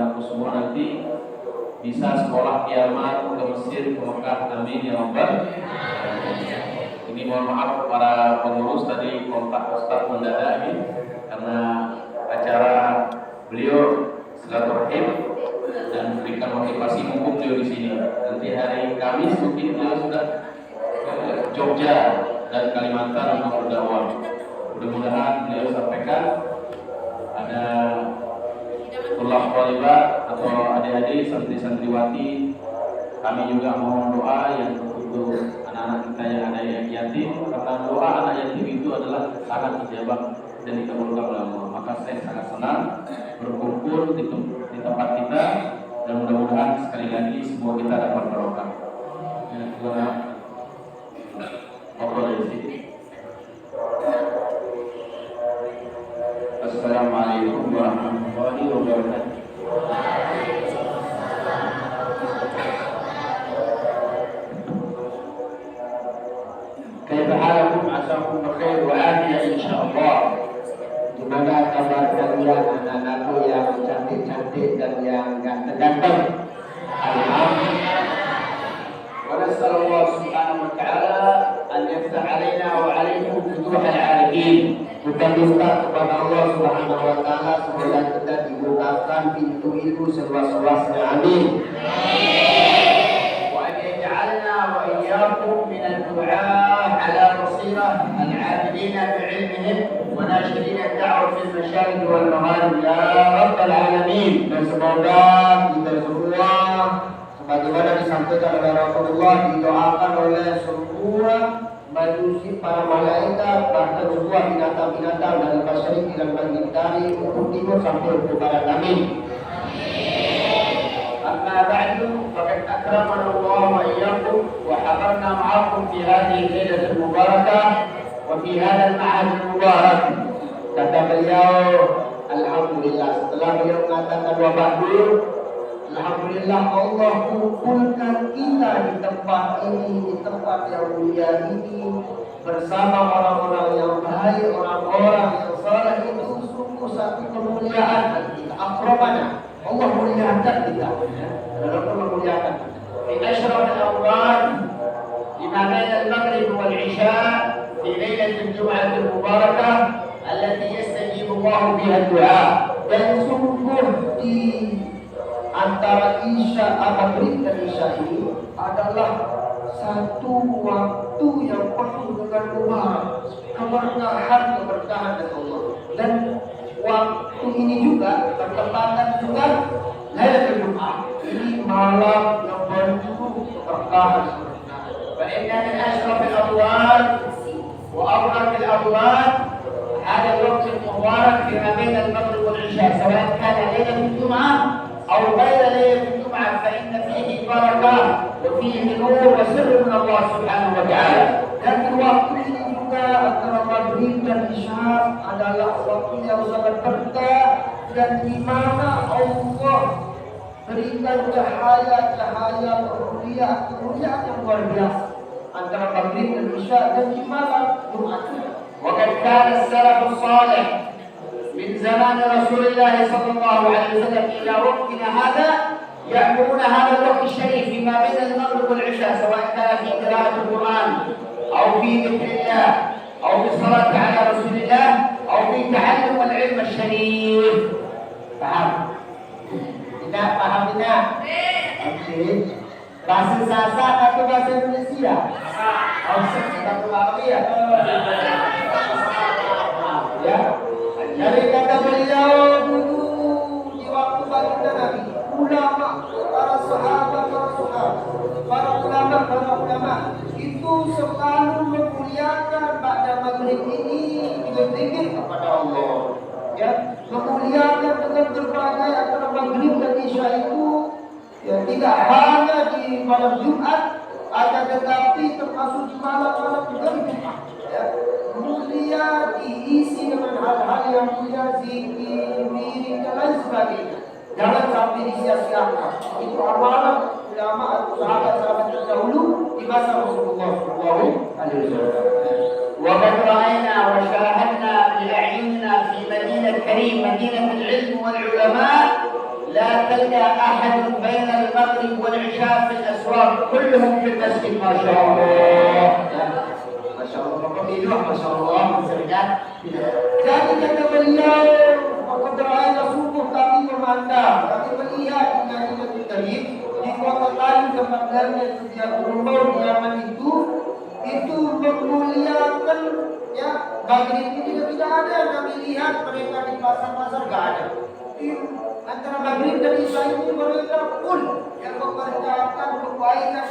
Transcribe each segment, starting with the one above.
anak-anakku semua nanti bisa sekolah kiamat ke Mesir, ke Mekah. Amin ya Rabbal. Ini mohon maaf para pengurus tadi kontak Ustaz mendadak ini karena acara beliau silaturahim dan berikan motivasi mumpung beliau di sini. Nanti hari Kamis mungkin beliau sudah ke Jogja dan Kalimantan untuk berdakwah. Mudah-mudahan beliau sampaikan ada tullah thalibah atau adik-adik santri-santriwati. Kami juga mohon doa yang untuk anak-anak kita yang ada yang yatim, karena doa anak yatim itu adalah sangat ijabah dan dikabulkan oleh Allah. Maka saya sangat senang berkumpul di tempat kita dan mudah-mudahan sekali lagi semua kita dapat barokah. Assalamualaikum warahmatullahi wabarakatuh. Kaifa halakum, asakum bikhair wa afiyah insyaallah. Gimana kabar kalian anak-anakku yang cantik-cantik dan yang ganteng-ganteng? Alhamdulillah. Wa nasallallahu subhanahu wa ta'ala an yaftah alaina wa alaikum futuhal arifin. Kita minta kepada Allah Subhanahu wa taala semoga kita dibukakan pintu ilmu seluas-luasnya. Amin. Wa an yaj'alna wa iyyakum min ad-du'a 'ala basirah al-'abidin bi'ilmihim wa nashirin ad-da'wa fil masyarik wal magharib ya rabbal alamin. Dan semoga kita semua sebagaimana disampaikan oleh Rasulullah didoakan oleh semua manusia, para malaikat, bahkan semua binatang-binatang dari masyarakat dan bagi dari ufuk timur sampai ufuk barat. Amin. Amma ba'du, faqad akramana Allah wa iyyakum wa habarna ma'akum fi hadhihi al-lailatul mubarakah wa fi hadha al-ma'had al-mubarak. Kata beliau, alhamdulillah, setelah beliau mengatakan wa ba'du, alhamdulillah Allah kumpulkan kita di tempat ini, di tempat yang mulia ini bersama orang-orang yang baik, orang-orang yang saleh. Itu sungguh satu kemuliaan bagi kita. Akramana, Allah muliakan kita. Allah memuliakan kita. Fi ashraf al-awqat lima baina al-maghrib wal isya fi lailatul jum'ah al-mubarakah allati yastajibu Allah biha ad-du'a. Dan sungguh di antara Isya, Maghrib dan Isya ini adalah satu waktu yang penuh dengan keberkahan dari Allah. Dan waktu ini juga bertepatan dengan Lailatul Jum'ah. Ini malam yang penuh keberkahan. Fa inna min ashrafil awqat wa abrakil awqat hada al-waqt al-mubarak fi ma baina al-maghrib wal isya, sawa kana lailatul jum'ah أو غير ليلة الجمعة، فإن فيه بركة وفيه نور وسر من الله سبحانه وتعالى. Dan waktu ini juga antara maghrib dan isya adalah waktu yang sangat berkah dan di mana Allah berikan cahaya kemuliaan yang luar biasa antara maghrib dan isya dan di malam Jumat. Wa qad kana as-salafus salih من زمان رسول الله صلى الله عليه وسلم إلى وقتنا هذا يأمرون هذا الوقت الشريف فيما بين المغرب والعشاء، سواء كان في قراءة القرآن أو في ذكر الله أو في الصلاة على رسول الله أو في تعلم العلم الشريف. فهم؟ Tidak paham tidak? Oke. Bahasa Sasak atau bahasa Indonesia? Oh, satu lagi ya. Ya. Dari kata beliau dulu di waktu baginda Nabi, ulama, para sahabat, para ulama itu selalu memuliakan pada maghrib ini dengan zikir kepada Allah. Ya, memuliakan dengan berbagai antara maghrib dan isya itu, ya, tidak hanya di malam Jumat, akan tetapi termasuk di malam-malam juga di Jumat. Ya, mulia diisi dengan hal-hal yang mulia, zikir, wirid dan lain sebagainya. Jangan sampai disia-siakan. Itu amalan ulama atau sahabat-sahabat terdahulu di masa Rasulullah SAW. وقد رأينا وشاهدنا بأعيننا في مدينة كريم، مدينة العلم والعلماء، لا رأينا أحد بين المغرب والعشاء في الأسواق كلهم في المسجد ما شاء الله. Masya Allah, Bapak Ibu, Masya Allah, maksudnya. Jadi kata beliau, keberadaan subuh kami memandang, kami melihat dengan terib di kota lain tempatnya setiap rumah di Yaman itu memuliakan ya maghrib itu tidak ada yang kami lihat mereka di pasar-pasar gak ada. Antara maghrib dan isya ini mereka pun yang memperlihatkan kebaikan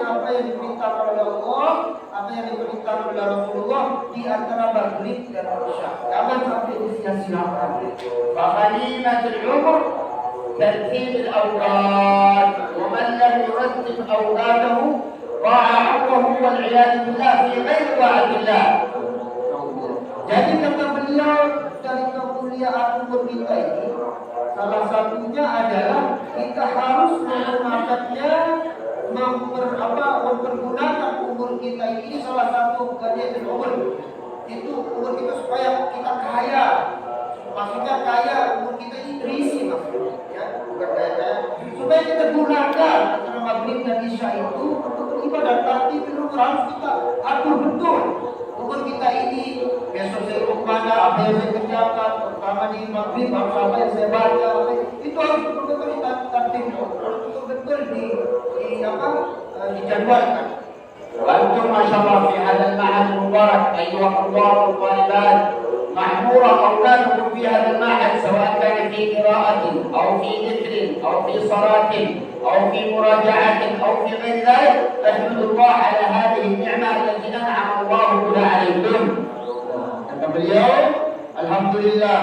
apa yang diperintahkan oleh Allah, apa yang diperintahkan oleh Rasulullah di antara maghrib dan isya. Jangan sampai disia-siakan. Fahalimatul umur ترتيب الأوقات ومن لم يرتب أوقاته ضاع عمره والعياذ بالله في غير طاعة الله. Jadi kata beliau dari kemuliaan umur kita ini salah satunya adalah kita harus menggunakannya mempergunakan umur kita ini salah satu bagian umur itu umur kita supaya kita kaya. Maksudnya kaya umur kita ini berisi maksudnya ya, bukan kaya supaya kita gunakan antara maghrib dan isya itu untuk beribadah. Tapi belum harus kita atur betul umur kita ini. Besok saya kemana, apa yang saya kerjakan, pertama di maghrib harus apa yang saya baca, itu harus betul-betul betul-betul dijadwalkan. وأنتم ما شاء الله في هذا المعهد المبارك أيها الطلاب والطالبات محمورة أولادكم في هذا المعهد سواء كان في قراءة أو في ذكر أو في صلاة أو في مراجعة أو في غير ذلك. أحمد الله على هذه النعمة التي أنعم الله بها عليكم. Kata beliau, alhamdulillah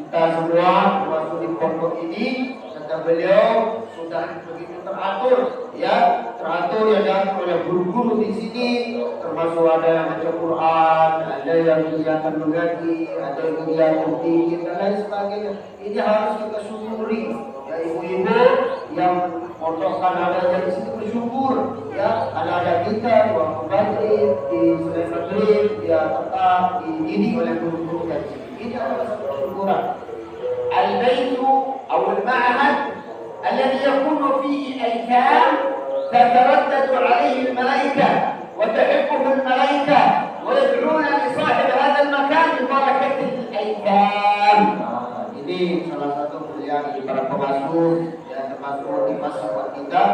kita semua termasuk di pondok ini, kata beliau sudah begitu teratur ya diatur oleh guru-guru di sini, termasuk ada yang baca Quran, ada yang kegiatan mengaji, ada yang kegiatan tinggi dan lain sebagainya. Ini harus kita syukuri ya ibu-ibu yang pondokkan ada di situ bersyukur ya, ada kita waktu maghrib di selain maghrib ya tetap dididik oleh guru-guru dari sini. Ini adalah satu kesyukuran. Al-baitu atau al-ma'had alladhi yakunu fihi al-aytam تتردد عليه الملائكة وتحبه الملائكة ويدعون لصاحب هذا المكان ببركة الأيتام. Ini salah satu pilihan para pengasuh ya, termasuk di masyarakat kita.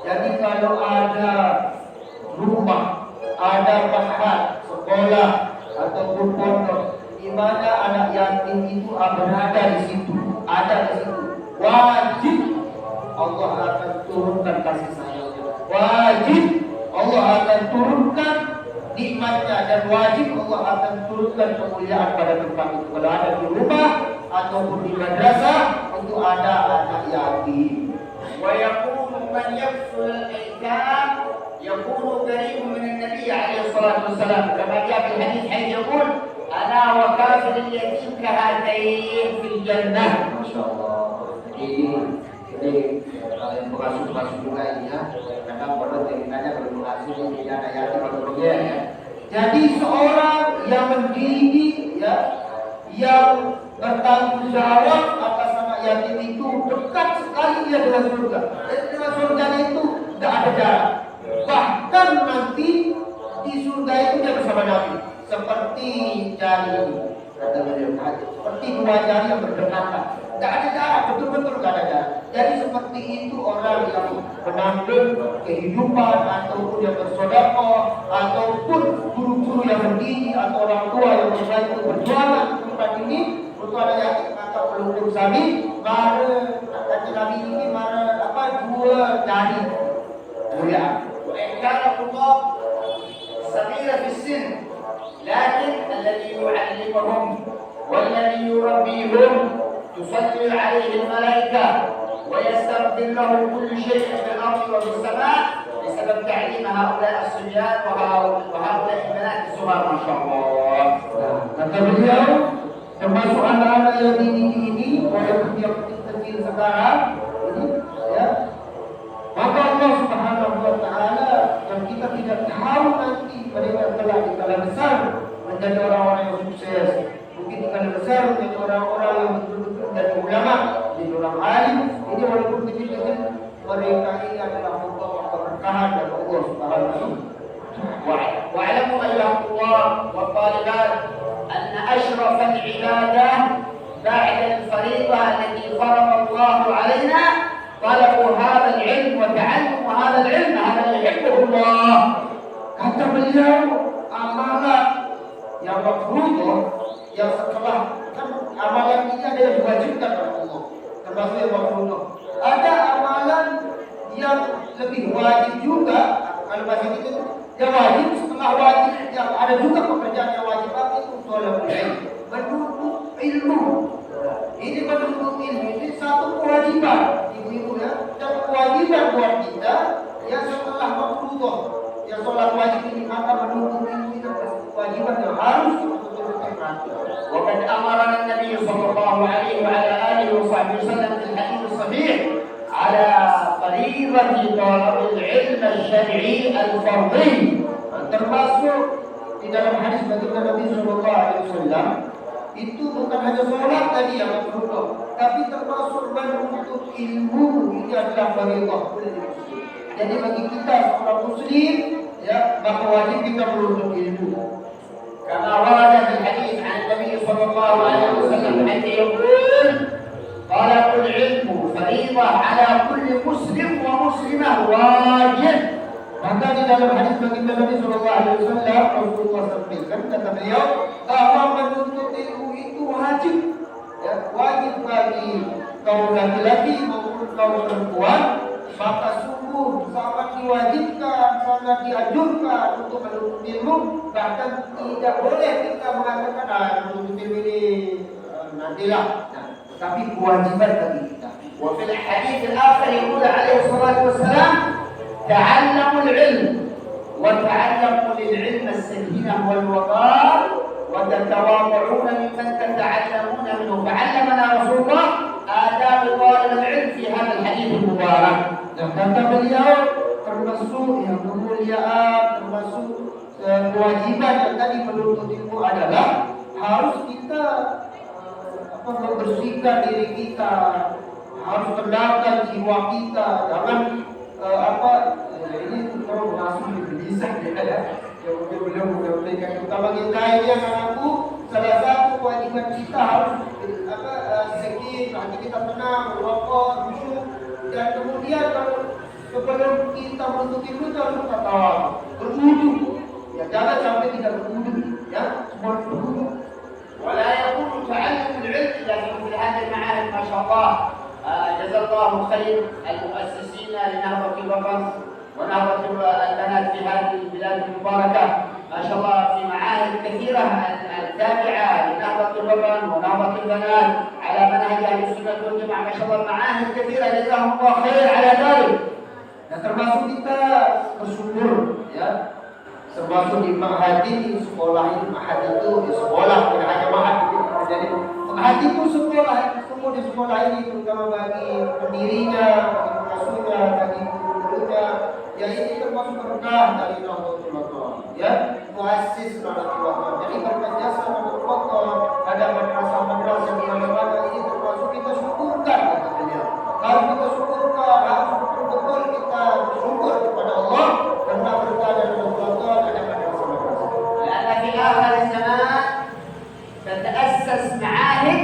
Jadi kalau ada rumah, ada tempat sekolah ataupun pondok di mana anak yatim itu berada di situ, wajib Allah akan turunkan kasih sayang. Wajib Allah akan turunkan nikmatnya dan wajib Allah akan turunkan kemuliaan pada tempat itu. Kalau ada di rumah ataupun di madrasah itu ada anak yatim. Wa yakunu man yafsul al-aytam yakunu qaribun min an-nabi alaihi salatu wasalam kama jaa fi hadits hayy yaqul ana wa kafir al-yatim kahatayn fil jannah. Masyaallah. Jadi yang pengasuh juga ini ya, kadang pada ceritanya kalau pengasuh ini ada yatim atau ya. Jadi seorang yang mendidik ya, yang bertanggung jawab atas anak yatim itu dekat sekali dia dengan surga. Jadi dengan surga itu tidak ada jarak. Bahkan nanti di surga itu dia bersama Nabi seperti jari kata beliau, seperti dua jari yang berdekatan. Tidak ada jarak, betul-betul tidak ada jarak. Jadi seperti itu orang yang menanggung kehidupan ataupun yang bersedekah ataupun guru-guru yang mendidik atau orang tua yang membantu berjualan di tempat ini untuk anak yatim maka pelukung sami mara kata Nabi ini dua jari mulia. وإن الخطاب صغير في السن لكن الذي يعلمهم والذي يربيهم تصلي عليه الملائكة ويستغفر له كل شيء في الأرض وفي السماء بسبب تعليم هؤلاء الصبيان وهؤلاء البنات الصغار ما شاء الله. Kata beliau, termasuk anak-anak yang ini walaupun dia kecil sekarang ini ya, maka Allah Subhanahu wa taala yang kita tidak tahu nanti mereka telah di kala besar menjadi orang-orang yang sukses. Mungkin di kala besar menjadi orang-orang yang betul-betul menjadi ulama, menjadi orang alim. Ini dengan mereka ini adalah membawa keberkahan dari Allah Subhanahu. واعلموا أيها الطلاب والطالبات أن أشرف العبادة بعد الفريضة التي فرض الله علينا طلب هذا العلم وتعلم هذا العلم، هذا يحبه الله. Kata beliau, amalan yang makruh yang setelah kan amalan ini ada yang diwajibkan oleh Allah, termasuk yang makruh. Ada amalan yang lebih wajib juga, kalau bahasa kita yang wajib setelah wajib, yang ada juga pekerjaan yang wajib, apa itu thalabul ilm, menuntut ilmu. Ini menuntut ilmu ini satu kewajiban ibu-ibu ya, dan kewajiban buat kita yang setelah makruh, yang sholat wajib ini, maka menuntut ilmu itu kewajiban yang harus betul-betul diperhatikan. وقد أمرنا النبي صلى الله عليه وعلى آله وصحبه وسلم في الحديث الصحيح على فريضة طلب العلم الشرعي الفرضي. Termasuk di dalam hadis baginda Nabi Sallallahu Alaihi Wasallam itu bukan hanya sholat tadi yang makruh, tapi termasuk menuntut ilmu ini adalah fardhu. Jadi bagi kita seorang muslim ya, maka wajib kita menuntut ilmu. كما ورد في الحديث عن النبي صلى الله عليه وسلم حيث يقول طلب العلم فريضة على كل مسلم ومسلمة واجب. Maka di dalam hadis baginda Nabi Sallallahu Alaihi Wasallam Rasulullah sampaikan, kata beliau bahwa menuntut ilmu itu wajib, ya, wajib bagi kaum laki-laki maupun kaum perempuan. Maka sungguh sangat diwajibkan, sangat dianjurkan untuk menuntut ilmu. Bahkan tidak boleh kita mengatakan menuntut ilmu ini nantilah, tapi kewajiban bagi kita. وفي الحديث الآخر يقول عليه الصلاة والسلام تعلموا العلم وتعلموا للعلم السكينة والوقار وتتواضعون ممن تتعلمون منه. فعلمنا رسول الله آداب طالب العلم في هذا الحديث المبارك. Dan kata beliau termasuk yang kemuliaan, termasuk kewajiban yang tadi menuntut ilmu adalah harus kita membersihkan diri kita, harus tenangkan jiwa kita, jangan ini kalau langsung bisa ya. Yang beliau memberikan utama kita ini anakku, salah satu kewajiban kita harus sakit, hati kita tenang, merokok, khusyuk, dan kemudian kalau sebelum kita menuntut ilmu itu harus kita berwudu. Ya jangan sampai tidak berwudu, ya semua berwudu. ولا يكون تعلم العلم الا في مثل هذه المعاهد ما شاء الله. جزا الله خير المؤسسين لنهضة الوطن ونهضة البنات في هذه البلاد المباركة. ما شاء الله في معاهد كثيرة التابعة لنهضة الوطن ونهضة البنات على منهج أهل السنة والجماعة. ما شاء الله معاهد كثيرة جزاهم الله خير على ذلك. Dan termasuk kita bersyukur ya, termasuk di ma'had ini, sekolah ini, ma'had itu di sekolah, tidak hanya ma'had itu. Jadi ma'had itu sekolah, semua di sekolah ini terutama bagi pendirinya, bagi pengasuhnya, bagi guru-gurunya, ya ini termasuk berkah dari Nahdlatul Ulama, ya, muassis Nahdlatul Ulama. Jadi berkat jasa Nahdlatul Ulama, ada madrasah-madrasah di mana-mana, ini termasuk kita syukurkan kata beliau. Harus kita syukurkan, harus betul-betul kita bersyukur kepada Allah karena berkah dari Nahdlatul Ulama ada madrasah-madrasah. لأن في آخر الزمان تتأسس معاهد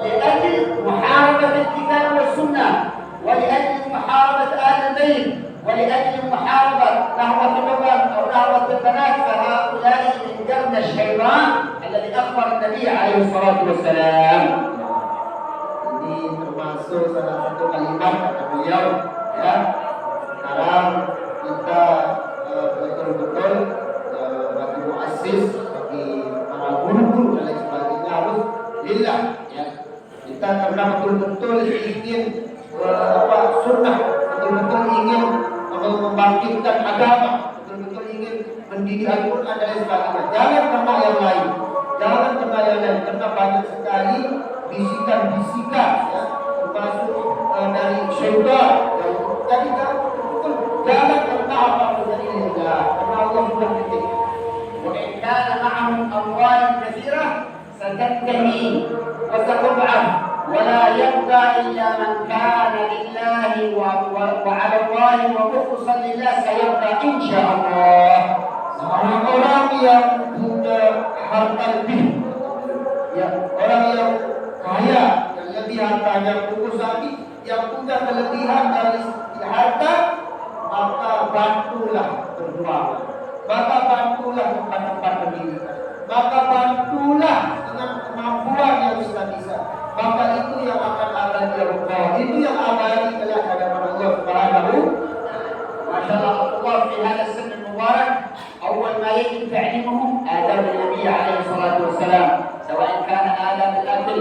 لأجل محاربة الكتاب والسنة، ولأجل محاربة أهل البيت، ولأجل محاربة نهضة الوطن أو نهضة البنات. فهؤلاء من قرن الشيطان الذي أخبر النبي عليه الصلاة والسلام. Ini termasuk salah satu kalimat kata beliau, ya. Sekarang kita betul-betul bagi muassis, bagi para guru-guru dan lain sebagainya harus lillah, ya. Kita karena betul-betul ingin sunnah, betul-betul ingin membangkitkan agama, betul-betul ingin mendidik Al-Quran dan lain sebagainya. Jangan karena yang lain, jangan karena yang lain, karena banyak sekali bisikan-bisikan, ya, termasuk dari syaitan. Jadi jangan karena apa-apa dari Allah, karena Allah sudah titik. وإن كان معهم أموال كثيرة ستنتهي وستضعف ولا يبقى إلا من كان لله الله ومخلصا لله سيرضى إن شاء الله. Orang-orang yang punya harta lebih, ya, orang yang kaya, yang lebih hartanya, fokus lagi, yang punya kelebihan dari harta, maka bantulah berdoa, maka bantulah tempat-tempat pendidikan, maka bantulah dengan kemampuan yang sudah bisa. Maka itu yang akan abadi Allah, itu yang abadi kelak hadapan Allah Subhanahu. ما شاء الله في هذا السن المبارك أول ما يجب تعليمهم آداب النبي عليه الصلاة والسلام، سواء كان آداب الأكل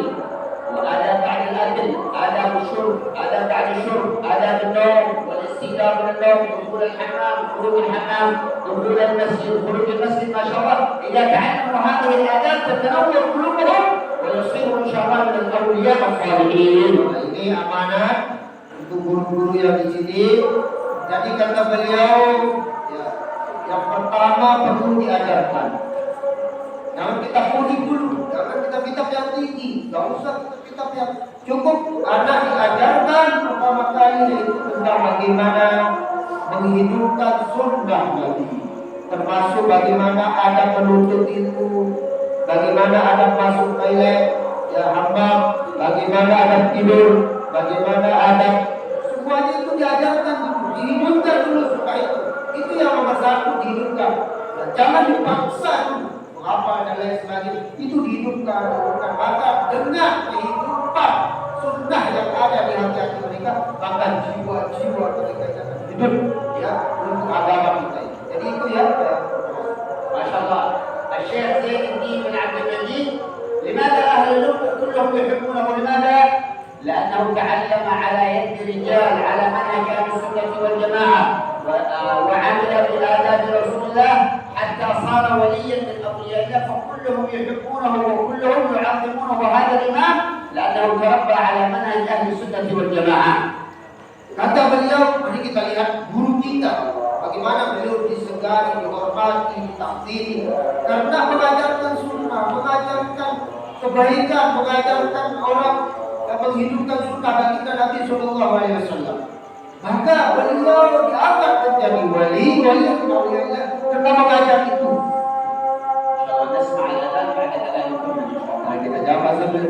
وآداب بعد الأكل، آداب الشرب، آداب بعد الشرب، آداب النوم والاستيقاظ من النوم، دخول الحمام، خروج الحمام، دخول المسجد، خروج المسجد. ما شاء الله إذا تعلموا هذه الآداب تتنور قلوبهم ويصيروا إن شاء الله من الأولياء الصالحين. Ini amanat untuk guru-guru yang di sini. Jadi kata beliau, ya, yang pertama perlu diajarkan. Jangan kita kulik dulu, jangan kita kitab yang tinggi, nggak usah kitab yang cukup. Anak diajarkan pertama kali yaitu tentang bagaimana menghidupkan sunnah Nabi, termasuk bagaimana ada penuntut itu, bagaimana ada masuk toilet, ya hammam, bagaimana ada tidur, bagaimana ada, semuanya itu diajarkan dulu, dihidupkan dulu supaya itu yang nomor satu dihidupkan. Dan jangan dipaksa dulu, mengapa dan lain sebagainya, itu dihidupkan. Maka dengan kehidupan sunnah yang ada di hati mereka, maka jiwa-jiwa mereka akan hidup, ya, untuk agama kita. Jadi itu ya. ما شاء الله. الشيخ زين الدين بن عبد المجيد، لماذا أهل اللغة كلهم يحبونه؟ لماذا؟ لأنه تعلم على يد رجال على منهج أهل السنة والجماعة وعمل بآداب رسول الله حتى صار وليا من أولياء الله، فكلهم يحبونه وكلهم يعظمونه هذا الإمام لأنه تربى على منهج أهل السنة والجماعة. Kata beliau, mari kita lihat guru kita, bagaimana beliau disegani, dihormati, ditakdiri, karena mengajarkan sunnah, mengajarkan kebaikan, mengajarkan orang, menghidupkan sunnah bagi Nabi Sallallahu Alaihi Wasallam. Maka beliau diangkat menjadi wali Allah karena mengajar itu. Insyaallah nasma' al-adhan ba'da adhan al-qur'an. Nah, kita jawab sambil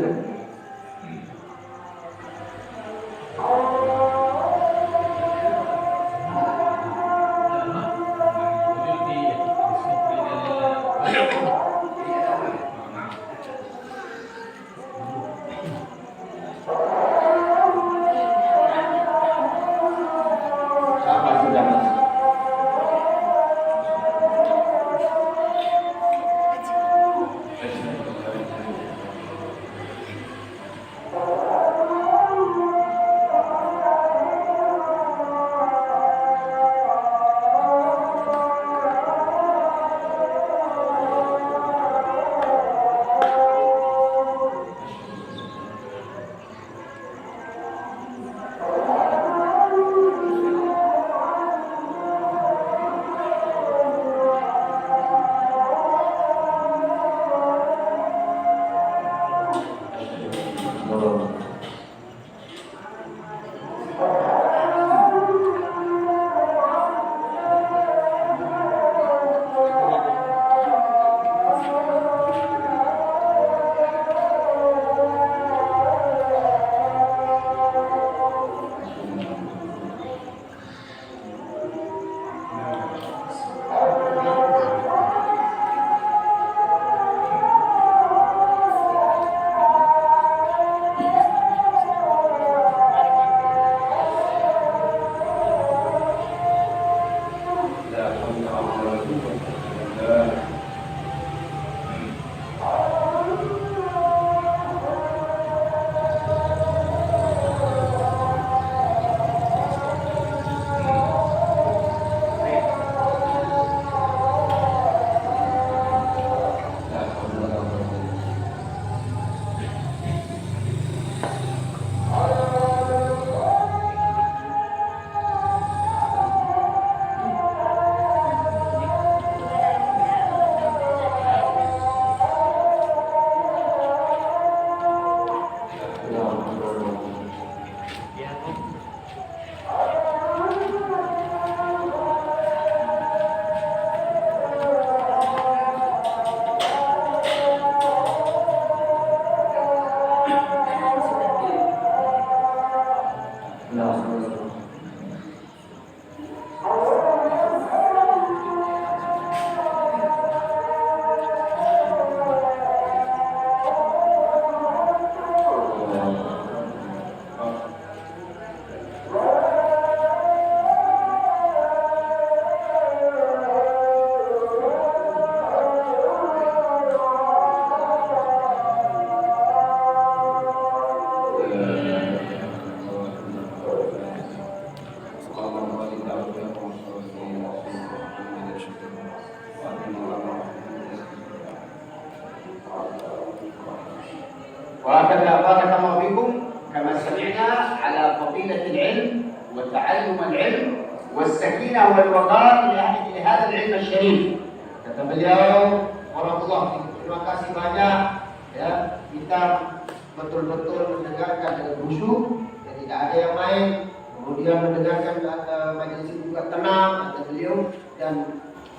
وهكذا بارك الله فيكم كما سمعنا على فضيلة العلم وتعلم العلم والسكينة والوقار لهذا العلم الشريف. Kata beliau, warahmatullahi wabarakatuh, terima kasih banyak ya, kita betul-betul mendengarkan dengan khusyuk dan tidak ada yang main, kemudian mendengarkan majelis itu juga tenang kata beliau, dan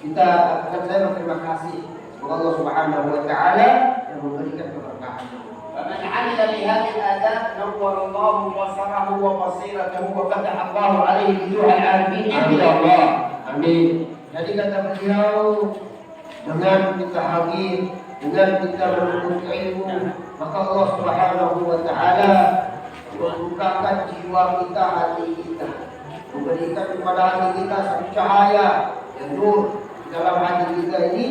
kita akan saya berterima kasih kepada Allah Subhanahu wa taala yang memberikan keberkahan. فمن عمل بهذه الآداب نور الله بصره وبصيرته وفتح الله عليه وجوه العارفين إلى الله. Amin. Jadi kata beliau, dengan kita hadir, dengan kita menuntut ilmu, maka Allah Subhanahu wa taala membukakan jiwa kita, hati kita, memberikan kepada hati kita satu cahaya yang nur dalam hati kita ini,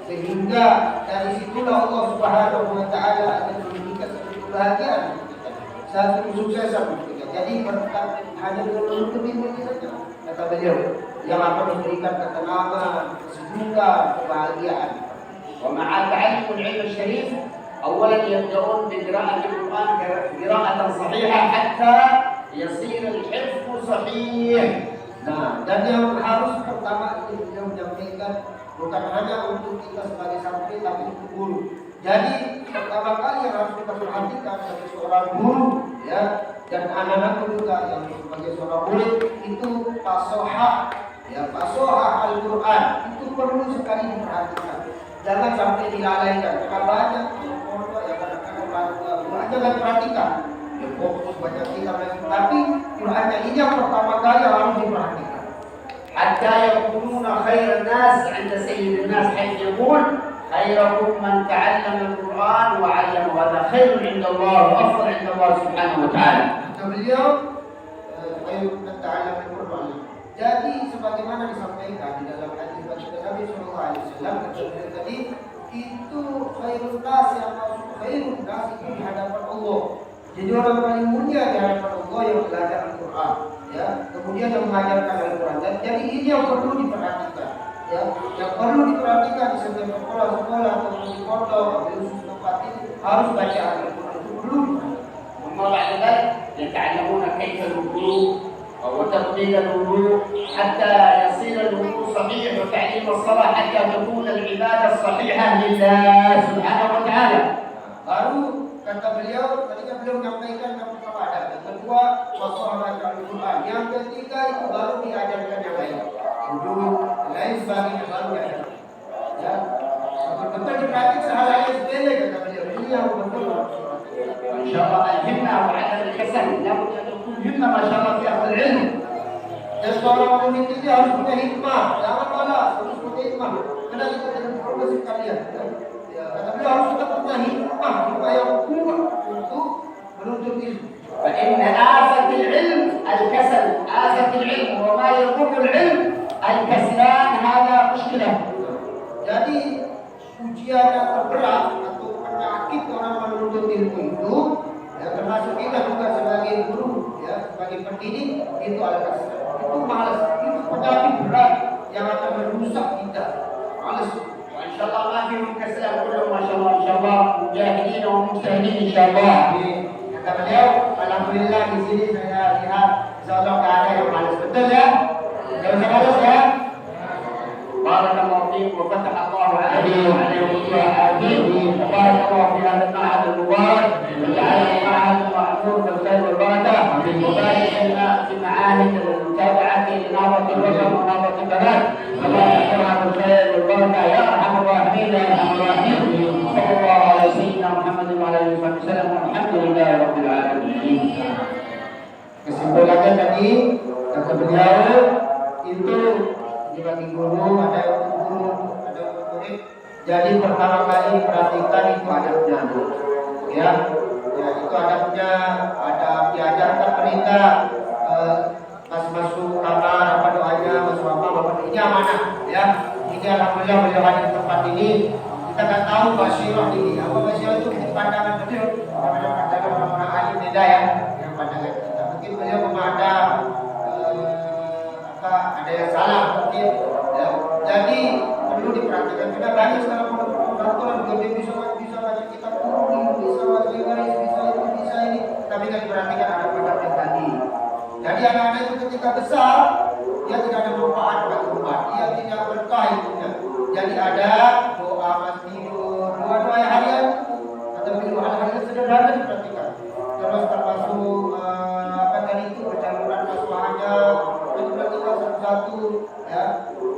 sehingga dari situlah Allah Subhanahu wa taala akan memberikan satu kebahagiaan, satu kesuksesan kita. Jadi hanya dengan menuntut ilmu ini saja, kata beliau, yang akan memberikan ketenangan, kesejukan, kebahagiaan. ومع تعلم العلم الشريف أولا يبدأون بقراءة القرآن قراءة صحيحة حتى يصير الحفظ صحيح. Nah, dan yang harus pertama itu beliau menyampaikan bukan hanya untuk kita sebagai santri, tapi untuk guru. Jadi pertama kali yang harus kita perhatikan sebagai seorang guru, ya, dan anak-anak juga yang sebagai seorang murid itu fasohah, ya, fasohah Al-Quran itu perlu sekali diperhatikan. Jangan sampai dilalaikan. Karena banyak pondok yang kadang-kadang jangan perhatikan. Ya, fokus banyak kita, tapi Qurannya ini yang pertama kali harus diperhatikan. حتى يكونون خير الناس عند سيد الناس حيث يقول خيركم من تعلم القرآن وعلمه هذا خير عند الله وأفضل عند الله سبحانه وتعالى. Kata beliau, خير من تعلم القرآن. Jadi sebagaimana disampaikan di dalam hadis Nabi sallallahu alaihi wasallam, kata beliau tadi, itu khairun nas yang masuk khairun nas itu di hadapan Allah. Jadi orang paling mulia di hadapan Allah yang belajar Al-Quran, ya, kemudian yang mengajarkan Al-Quran. Dan jadi ini yang perlu diperhatikan, ya, yang perlu diperhatikan di setiap sekolah-sekolah atau di pondok atau di khusus tempat ini harus baca Al-Quran, itu perlu diperhatikan. ثم بعد ذلك يتعلمون كيف الوضوء وتفضيل الوضوء حتى يصير الوضوء صحيح وتعليم الصلاة حتى تكون العبادة الصحيحة لله سبحانه وتعالى. Baru kata beliau, tadi kan beliau menyampaikan yang pertama ada, yang kedua masalah Al-Quran, yang ketiga itu baru diajarkan yang lain, wudhu, lain sebagainya baru diajarkan. Ya, betul-betul diperhatikan hal-hal yang sepele kata beliau. Ini yang betul. وإن شاء الله الهمة وعدم الكسل لابد أن تكون همة ما شاء الله في أخذ العلم. Dan seorang murid itu harus punya hikmah, jangan malas, harus punya hikmah. Karena kita dengan profesi kalian. Ya, kata beliau harus kita punya hikmah yang kuat untuk menuntut ilmu. فإن آفة العلم الكسل، آفة العلم وما يضر العلم الكسلان، هذا مشكلة. Jadi ujian yang terberat atau penyakit orang menuntut ilmu itu, ya, termasuk kita juga sebagai guru, ya, sebagai pendidik, itu adalah itu malas, itu penyakit berat yang akan merusak kita. Malas. وإن شاء الله ما فيهم كسلان كلهم ما شاء الله إن شاء الله مجاهدين ومجتهدين إن شاء الله. Kata beliau, alhamdulillah di sini saya lihat insyaallah nggak ada yang malas, betul ya? Jangan malas ya. بارك الله فيك وفتح الله عليه وعلى وجوه آمين. وبارك الله في هذا المعهد المبارك وجعله معهد معمور بالخير والبركة. وبارك لنا في معاهد المتابعة لنهضة الوطن ونهضة البلد. وبارك لنا بالخير والبركة يا أرحم الراحمين يا أرحم الراحمين. صلى الله على سيدنا محمد وعلى آله وصحبه وسلم والحمد لله رب العالمين. Kesimpulannya tadi kata beliau itu dibagi guru, ada untuk guru, ada untuk murid. Jadi pertama kali perhatikan itu adabnya, ya, ya itu adabnya, ada diajarkan mereka pas masuk kamar apa doanya, masuk apa ini amanah, ya. Ini alhamdulillah beliau hadir di tempat ini. Kita nggak tahu basyirah ini, apa basyirah itu pandangan beliau, pandangan orang-orang alim beda ya, yang pandangan kita. Mungkin beliau memandang ada yang salah mungkin, ya. Jadi perlu diperhatikan karena banyak sekarang pondok-pondok gede bisa baca kitab kurung, bisa baca garis, bisa itu, bisa ini, tapi nggak diperhatikan ada pada tadi. Jadi anak-anak itu ketika besar dia tidak ada manfaat bagi umat, dia tidak berkah hidupnya. Jadi ada doa mas tidur, doa-doa harian atau hal-hal yang sederhana diperhatikan. Terus termasuk apa tadi itu pencabulan kasuhannya, itu perhatikan satu-satu, ya.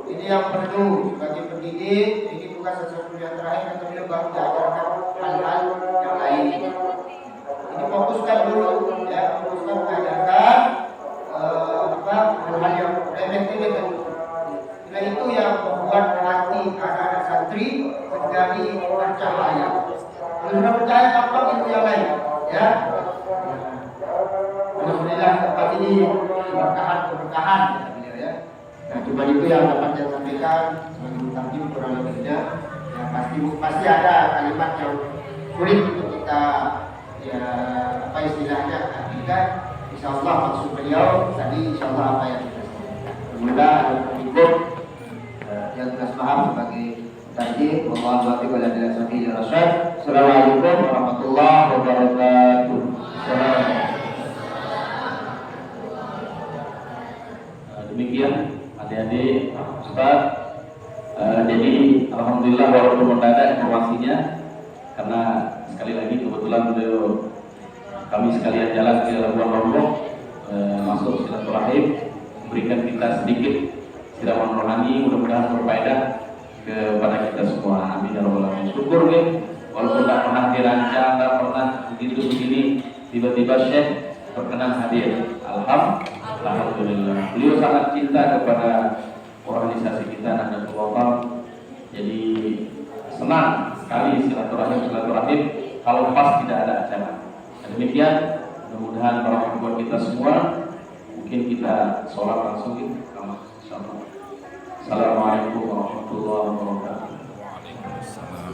Ini yang perlu sebagai pendidik. Ini bukan sesuatu yang terakhir, tapi baru diajarkan hal-hal yang lain. Ini fokuskan dulu, ya, fokuskan mengajarkan hal-hal yang remeh-temeh tadi. Nah itu yang membuat hati anak-anak santri menjadi bercahaya. Kalau sudah percaya gampang itu yang lain, ya. Alhamdulillah tempat ini keberkahan, ya. Nah cuma itu yang dapat saya sampaikan sebagai mutakim kurang lebihnya. Ya pasti ada kalimat yang sulit untuk kita, ya apa istilahnya, artikan. Insyaallah maksud beliau tadi insyaallah apa yang kita sampaikan. Semoga ikut yang kita paham sebagai tadi. Wallahualam billaahi rasyad. Assalamualaikum warahmatullahi wabarakatuh. Demikian adik-adik, Ustaz. Jadi alhamdulillah walaupun mendadak informasinya, karena sekali lagi kebetulan beliau kami sekalian jalan ke Labuan Lombok, masuk silaturahim, memberikan kita sedikit siraman rohani, mudah-mudahan berfaedah kepada kita semua. Amin ya rabbal alamin. Syukur nih, walaupun tak pernah dirancang, tak pernah begitu begini, tiba-tiba Syekh berkenan hadir. Alhamdulillah. Beliau sangat cinta kepada organisasi kita Nahdlatul Ulama. Jadi senang sekali silaturahim kalau pas tidak ada acara. Demikian, mudah-mudahan bermanfaat buat kita semua. Mungkin kita sholat langsung gitu. Assalamualaikum warahmatullahi wabarakatuh. Waalaikumsalam.